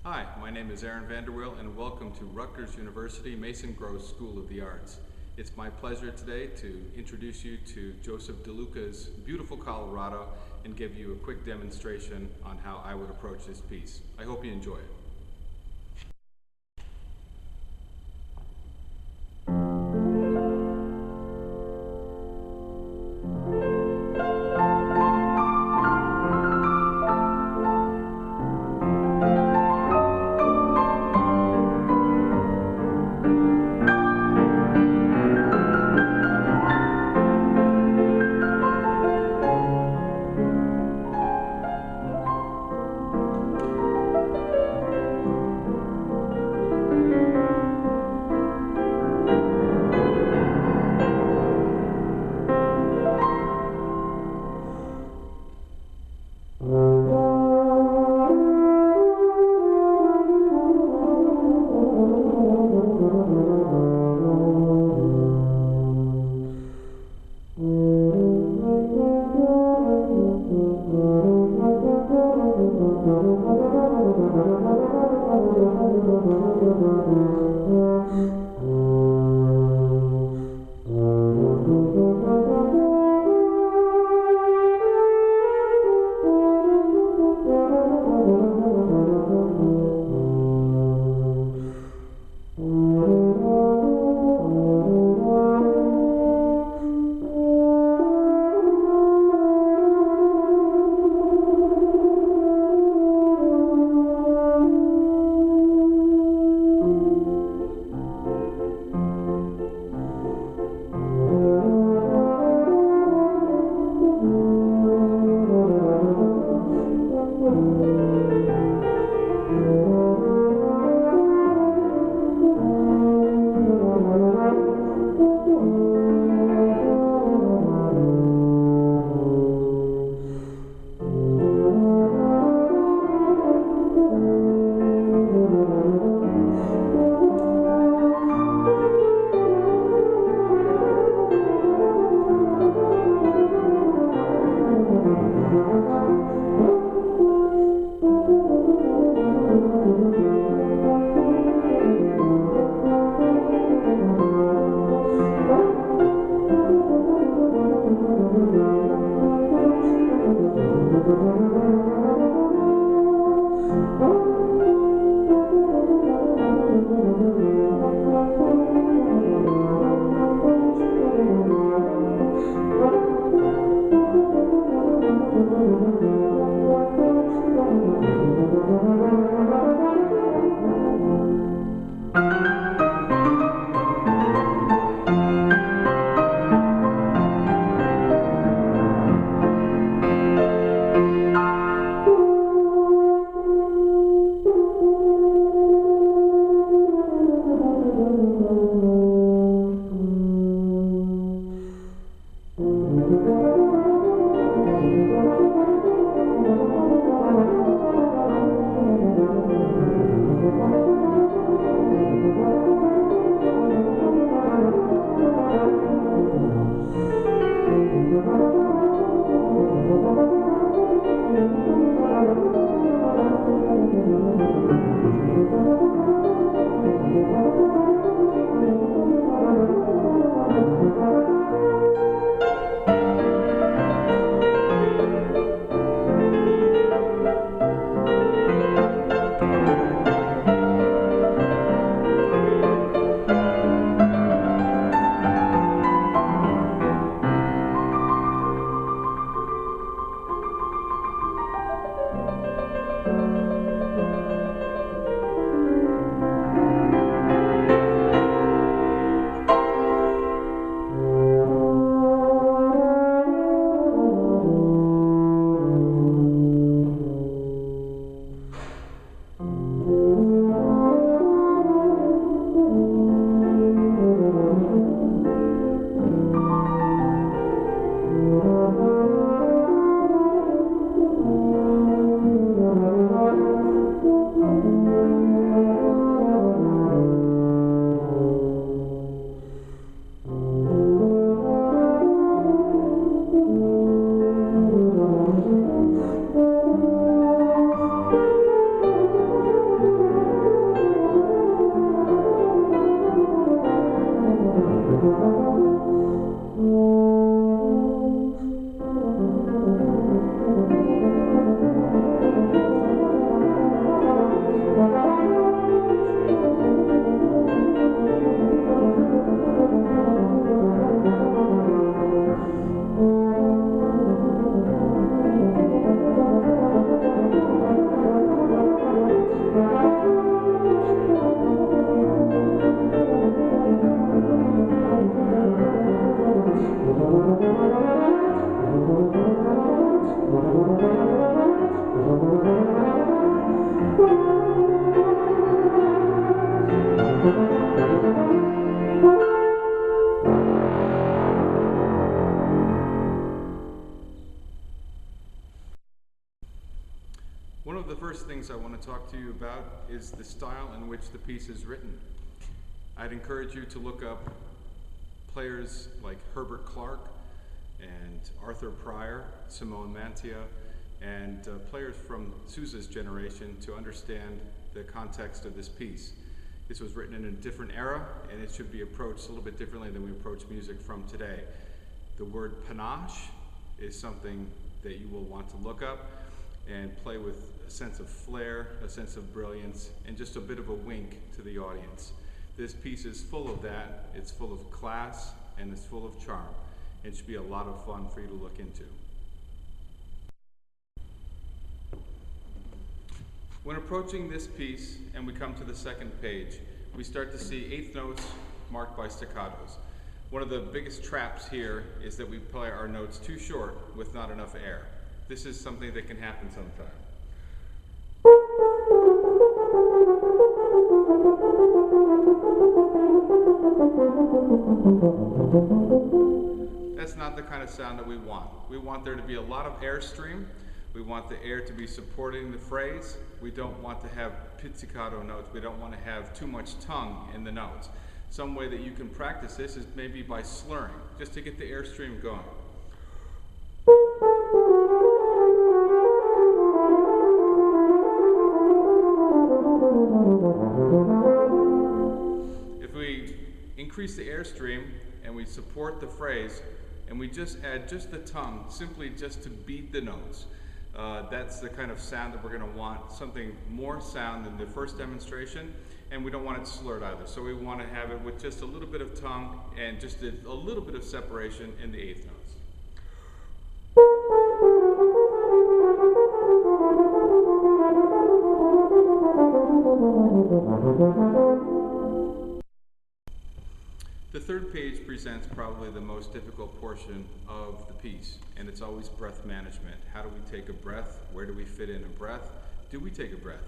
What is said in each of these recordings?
Hi, my name is VanderWeele, and welcome to Rutgers University Mason Gross School of the Arts. It's my pleasure today to introduce you to Joseph DeLuca's beautiful Colorado and give you a quick demonstration on how I would approach this piece. I hope you enjoy it. first things I want to talk to you about is the style in which the piece is written. I'd encourage you to look up players like Herbert Clark and Arthur Pryor, Simone Mantia, and players from Azusa's generation to understand the context of this piece. This was written in a different era, and it should be approached a little bit differently than we approach music from today. The word panache is something that you will want to look up and play with a sense of flair, a sense of brilliance, and just a bit of a wink to the audience. This piece is full of that. It's full of class, and it's full of charm. It should be a lot of fun for you to look into. When approaching this piece, and we come to the second page, we start to see eighth notes marked by staccatos. One of the biggest traps here is that we play our notes too short with not enough air. This is something that can happen sometime. That's not the kind of sound that we want. We want there to be a lot of airstream. We want the air to be supporting the phrase. We don't want to have pizzicato notes. We don't want to have too much tongue in the notes. Some way that you can practice this is maybe by slurring, just to get the airstream going. If we increase the airstream and we support the phrase and we just add just the tongue, simply just to beat the notes, that's the kind of sound that we're going to want, something more sound than the first demonstration, and we don't want it slurred either. So we want to have it with just a little bit of tongue and just a little bit of separation in the eighth notes. The third page presents probably the most difficult portion of the piece, and it's always breath management. How do we take a breath? Where do we fit in a breath? Do we take a breath?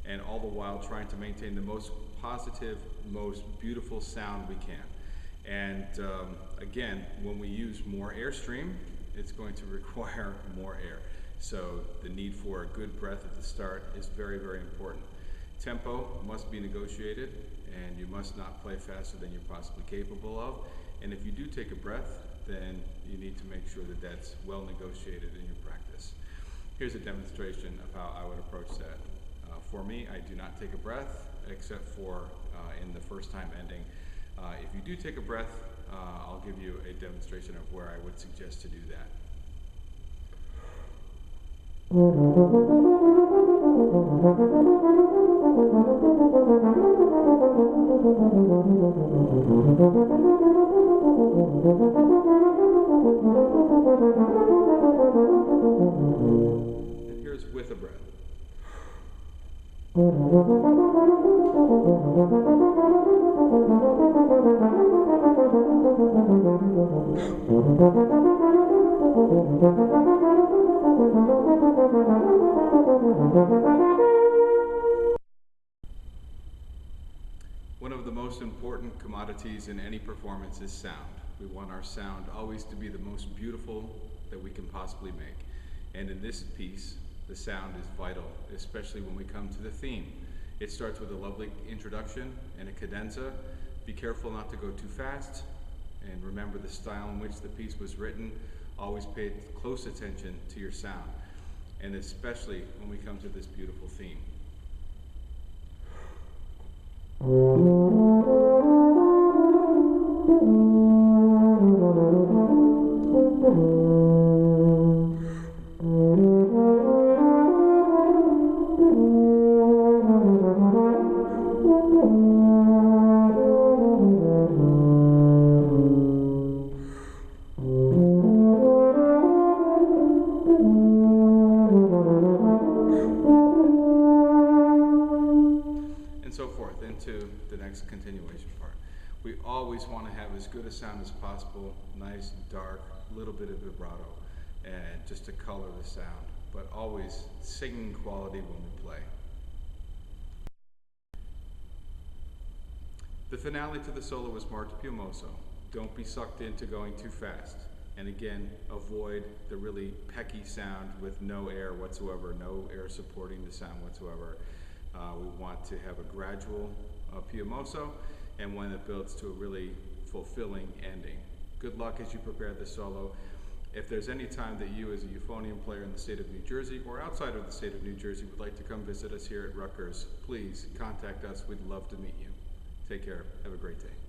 And all the while trying to maintain the most positive, most beautiful sound we can. And again, when we use more airstream, it's going to require more air. So the need for a good breath at the start is very, very important. Tempo must be negotiated, and you must not play faster than you're possibly capable of. And if you do take a breath, then you need to make sure that that's well negotiated in your practice. Here's a demonstration of how I would approach that. For me, I do not take a breath, except for in the first time ending. If you do take a breath, I'll give you a demonstration of where I would suggest to do that. And here's with a breath. One of the most important commodities in any performance is sound. We want our sound always to be the most beautiful that we can possibly make. And in this piece, the sound is vital, especially when we come to the theme. It starts with a lovely introduction and a cadenza. Be careful not to go too fast, and remember the style in which the piece was written. Always pay close attention to your sound, and especially when we come to this beautiful theme. Into the next continuation part. We always want to have as good a sound as possible, nice, dark, little bit of vibrato, and just to color the sound, but always singing quality when we play. The finale to the solo was marked più mosso. Don't be sucked into going too fast. And again, avoid the really pecky sound with no air whatsoever, no air supporting the sound whatsoever. We want to have a gradual piumoso and one that builds to a really fulfilling ending. Good luck as you prepare this solo. If there's any time that you as a euphonium player in the state of New Jersey or outside of the state of New Jersey would like to come visit us here at Rutgers, please contact us. We'd love to meet you. Take care. Have a great day.